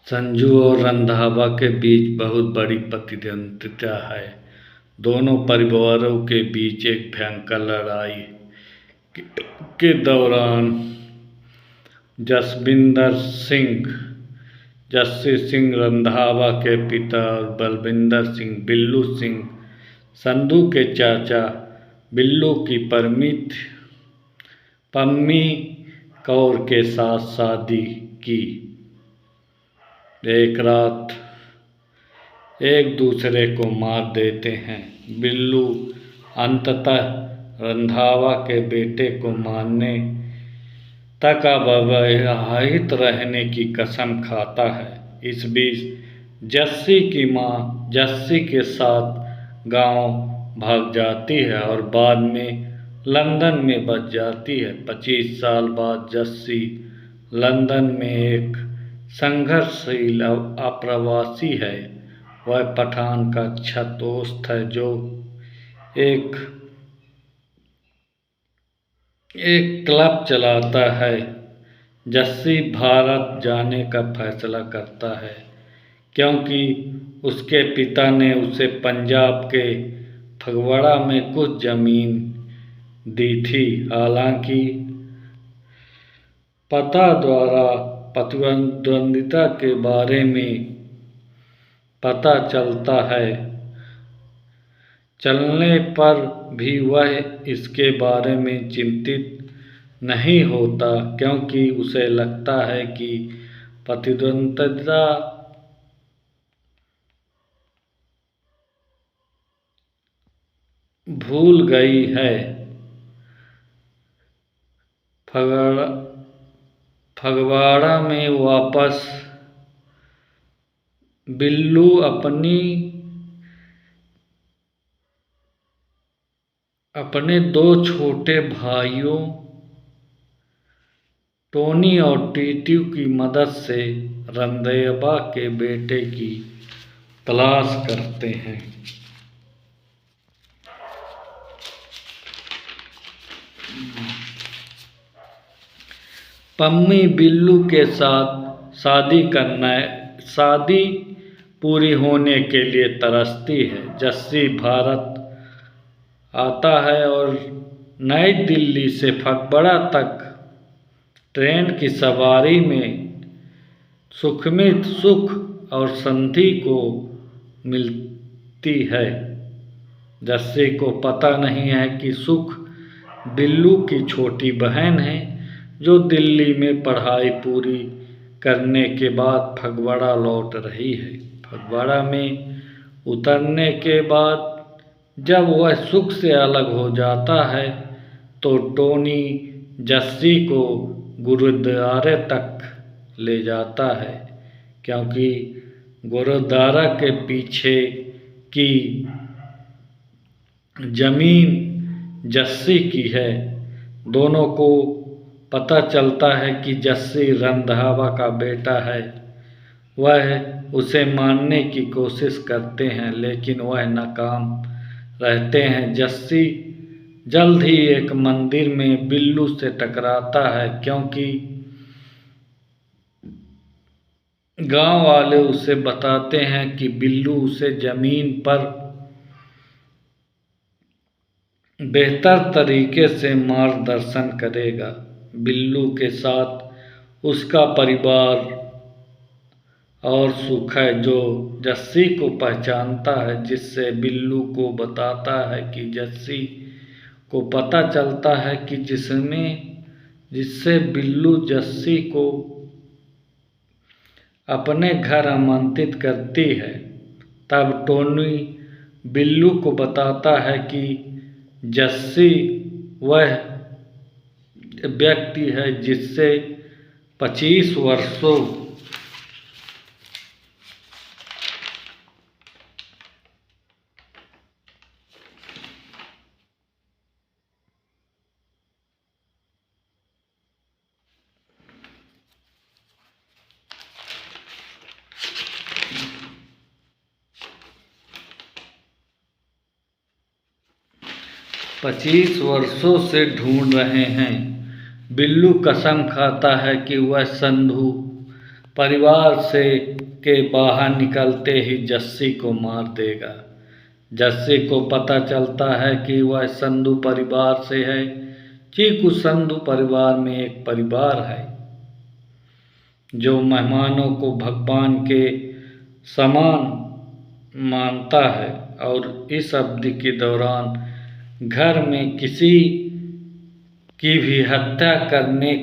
संजू और रंधावा के बीच बहुत बड़ी प्रतिद्वंद्विता है। दोनों परिवारों के बीच एक भयंकर लड़ाई के दौरान जस्सी सिंह रंधावा के पिता और बलविंदर सिंह बिल्लू सिंह संधू के चाचा बिल्लू की पम्मी कौर के साथ शादी की। एक रात एक दूसरे को मार देते हैं। बिल्लू अंततः रंधावा के बेटे को मारने तक अविवाहित रहने की कसम खाता है। इस बीच जस्सी की मां जस्सी के साथ गांव भाग जाती है और बाद में लंदन में बस जाती है। 25 साल बाद जस्सी लंदन में एक संघर्षशील आप्रवासी है। वह पठान का छद्मवेशी है जो एक क्लब चलाता है। जस्सी भारत जाने का फैसला करता है क्योंकि उसके पिता ने उसे पंजाब के फगवाड़ा में कुछ जमीन दी थी। हालांकि पिता द्वारा प्रतिद्वंद्विता के बारे में पता चलने पर भी वह इसके बारे में चिंतित नहीं होता क्योंकि उसे लगता है कि प्रतिद्वंद्विता भूल गई है। फगवाड़ा में वापस बिल्लू अपने दो छोटे भाइयों टोनी और टीटू की मदद से रंधावा के बेटे की तलाश करते हैं। पम्मी बिल्लू के साथ शादी पूरी होने के लिए तरसती है। जस्सी भारत आता है और नई दिल्ली से फगवाड़ा तक ट्रेन की सवारी में सुख और संधि को मिलती है। जस्सी को पता नहीं है कि सुख बिल्लू की छोटी बहन है जो दिल्ली में पढ़ाई पूरी करने के बाद फगवाड़ा लौट रही है। फगवाड़ा में उतरने के बाद जब वह सुख से अलग हो जाता है तो टोनी जस्सी को गुरुद्वारे तक ले जाता है क्योंकि गुरुद्वारा के पीछे की जमीन जस्सी की है। दोनों को पता चलता है कि जस्सी रंधावा का बेटा है। वह उसे मारने की कोशिश करते हैं लेकिन वह नाकाम रहते हैं। जस्सी जल्द ही एक मंदिर में बिल्लू से टकराता है क्योंकि गांव वाले उसे बताते हैं कि बिल्लू उसे जमीन पर बेहतर तरीके से मार्गदर्शन करेगा। बिल्लू के साथ उसका परिवार और सुख है जो जस्सी को पहचानता है, जिससे बिल्लू को बताता है कि जस्सी को पता चलता है कि जिससे बिल्लू जस्सी को अपने घर आमंत्रित करती है। तब टोनी बिल्लू को बताता है कि जस्सी वह व्यक्ति है जिससे 25 वर्षों से ढूंढ रहे हैं। बिल्लू कसम खाता है कि वह संधू परिवार से के बाहर निकलते ही जस्सी को मार देगा। जस्सी को पता चलता है कि वह संधू परिवार से है। चीकू संधू परिवार में एक परिवार है जो मेहमानों को भगवान के समान मानता है और इस अवधि के दौरान घर में किसी की भी हत्या करने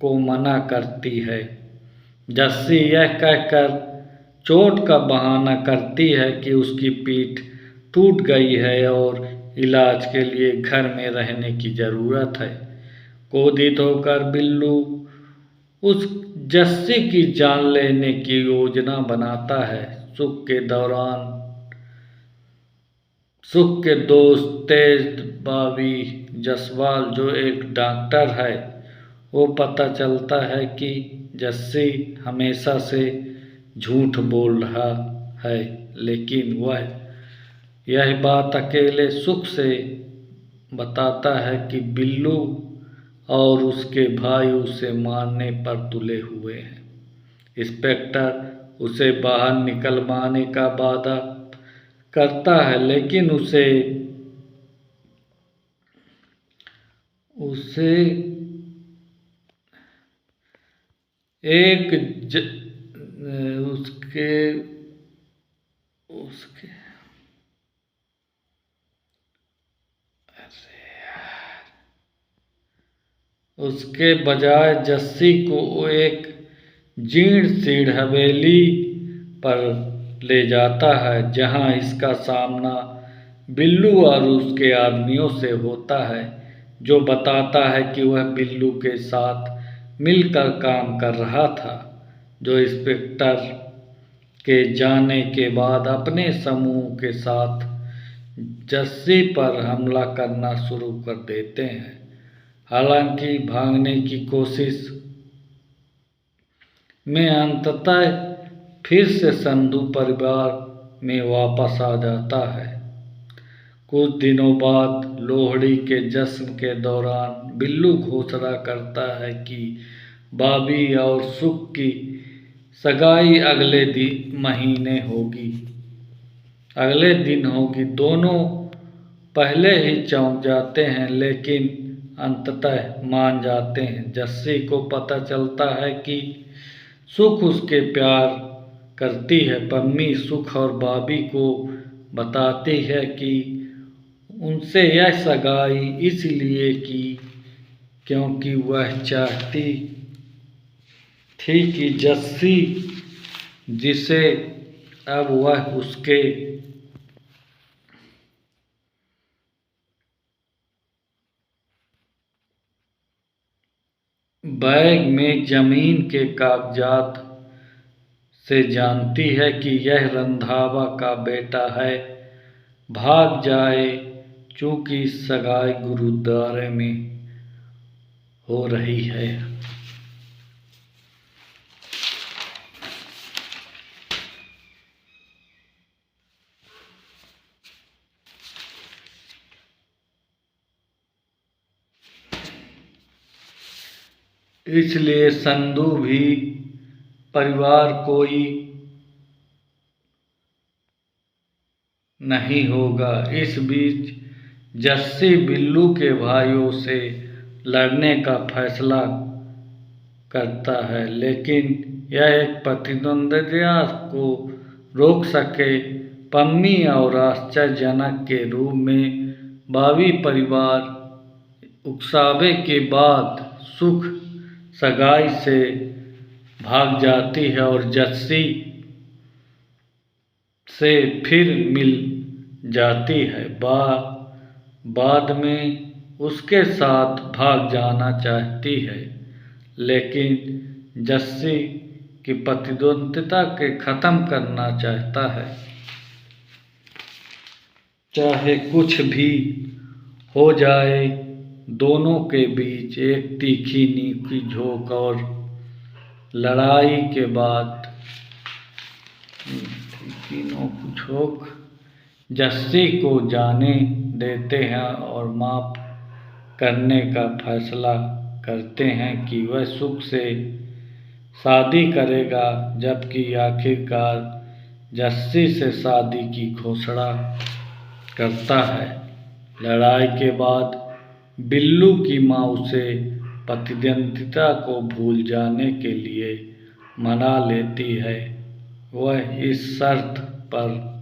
को मना करती है। जस्सी यह कहकर चोट का बहाना करती है कि उसकी पीठ टूट गई है और इलाज के लिए घर में रहने की ज़रूरत है। क्रोधित होकर बिल्लू उस जस्सी की जान लेने की योजना बनाता है। सुख के दोस्त तेज बावी जसवाल जो एक डॉक्टर है, वो पता चलता है कि जस्सी हमेशा से झूठ बोल रहा है, लेकिन वह यह बात अकेले सुख से बताता है कि बिल्लू और उसके भाई उसे मारने पर तुले हुए हैं। इंस्पेक्टर उसे बाहर निकलवाने का वादा करता है, लेकिन उसे एक उसके बजाय जस्सी को एक जीर्ण सी हवेली पर ले जाता है, जहां इसका सामना बिल्लू और उसके आदमियों से होता है, जो बताता है कि वह बिल्लू के साथ मिलकर काम कर रहा था, जो इंस्पेक्टर के जाने के बाद अपने समूह के साथ जस्सी पर हमला करना शुरू कर देते हैं। हालांकि भागने की कोशिश में अंततः फिर से संधू परिवार में वापस आ जाता है। कुछ दिनों बाद लोहड़ी के जश्न के दौरान बिल्लू घोषणा करता है कि बाबी और सुख की सगाई अगले दिन होगी। दोनों पहले ही चौंक जाते हैं, लेकिन अंततः मान जाते हैं। जस्सी को पता चलता है कि सुख उसके प्यार करती है। पम्मी सुख और बाबी को बताती है कि उनसे यह सगाई इसलिए की क्योंकि वह चाहती थी कि जस्सी, जिसे अब वह उसके बैग में जमीन के कागजात से जानती है कि यह रंधावा का बेटा है, भाग जाए। चूंकि सगाई गुरुद्वारे में हो रही है। इसलिए संधू भी परिवार कोई नहीं होगा। इस बीच जस्सी बिल्लू के भाइयों से लड़ने का फैसला करता है, लेकिन यह एक प्रतिद्वंद्विता को रोक सके। पम्मी और आश्चर्यजनक के रूप में बावी परिवार उकसावे के बाद सुख सगाई से भाग जाती है और जस्सी से फिर मिल जाती है। बाद में उसके साथ भाग जाना चाहती है, लेकिन जस्सी की प्रतिद्वंद्विता के खत्म करना चाहता है। चाहे कुछ भी हो जाए, दोनों के बीच एक तीखी नीकी झोंक और लड़ाई के बाद जस्सी को जाने देते हैं और माफ करने का फैसला करते हैं कि वह सुख से शादी करेगा, जबकि आखिरकार जस्सी से शादी की घोषणा करता है। लड़ाई के बाद बिल्लू की माँ उसे प्रतिद्वंद्विता को भूल जाने के लिए मना लेती है। वह इस शर्त पर